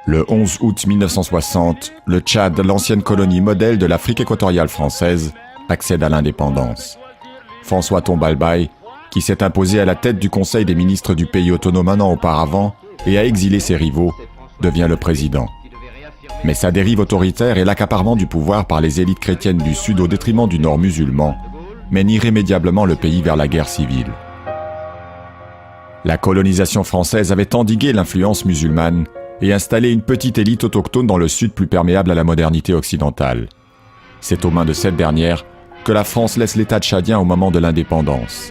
Le 11 août 1960, le Tchad, l'ancienne colonie modèle de l'Afrique équatoriale française, accède à l'indépendance. François Tombalbaye, qui s'est imposé à la tête du Conseil des ministres du pays autonome un an auparavant et a exilé ses rivaux, devient le président. Mais sa dérive autoritaire et l'accaparement du pouvoir par les élites chrétiennes du Sud au détriment du Nord musulman mènent irrémédiablement le pays vers la guerre civile. La colonisation française avait endigué l'influence musulmane et installé une petite élite autochtone dans le Sud plus perméable à la modernité occidentale. C'est aux mains de cette dernière que la France laisse l'État tchadien au moment de l'indépendance.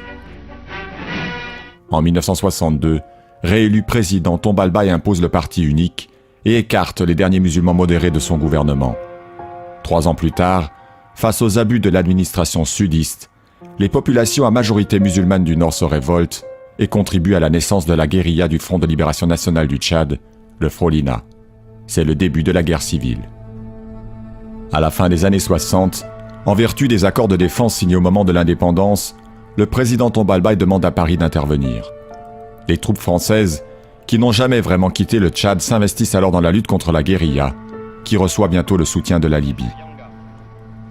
En 1962, réélu président, Tombalbaye impose le parti unique et écarte les derniers musulmans modérés de son gouvernement. 3 ans plus tard, face aux abus de l'administration sudiste, les populations à majorité musulmane du Nord se révoltent et contribuent à la naissance de la guérilla du Front de libération nationale du Tchad, le Frolina. C'est le début de la guerre civile. À la fin des années 60, en vertu des accords de défense signés au moment de l'indépendance, le président Tombalbaye demande à Paris d'intervenir. Les troupes françaises, qui n'ont jamais vraiment quitté le Tchad, s'investissent alors dans la lutte contre la guérilla, qui reçoit bientôt le soutien de la Libye.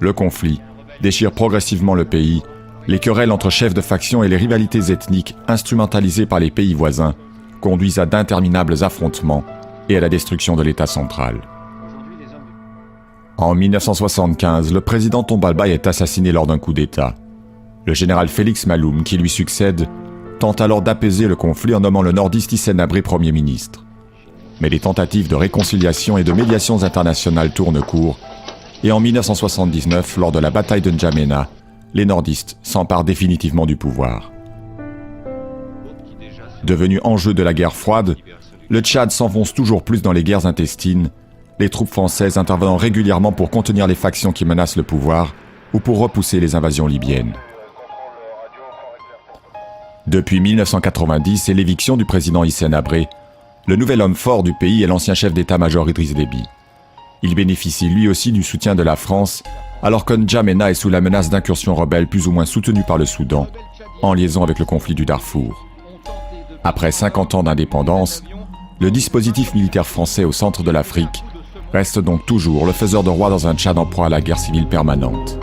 Le conflit déchire progressivement le pays, les querelles entre chefs de faction et les rivalités ethniques instrumentalisées par les pays voisins conduisent à d'interminables affrontements et à la destruction de l'État central. En 1975, le président Tombalbaye est assassiné lors d'un coup d'État. Le général Félix Maloum, qui lui succède, tente alors d'apaiser le conflit en nommant le nordiste Hissène Habré Premier ministre. Mais les tentatives de réconciliation et de médiations internationales tournent court, et en 1979, lors de la bataille de N'Djamena, les nordistes s'emparent définitivement du pouvoir. Devenu enjeu de la guerre froide, le Tchad s'enfonce toujours plus dans les guerres intestines, les troupes françaises intervenant régulièrement pour contenir les factions qui menacent le pouvoir ou pour repousser les invasions libyennes. Depuis 1990 et l'éviction du président Hissène Habré, le nouvel homme fort du pays est l'ancien chef d'état-major Idriss Déby. Il bénéficie lui aussi du soutien de la France, alors que N'Djamena est sous la menace d'incursions rebelles plus ou moins soutenues par le Soudan, en liaison avec le conflit du Darfour. Après 50 ans d'indépendance, le dispositif militaire français au centre de l'Afrique reste donc toujours le faiseur de roi dans un Tchad en proie à la guerre civile permanente.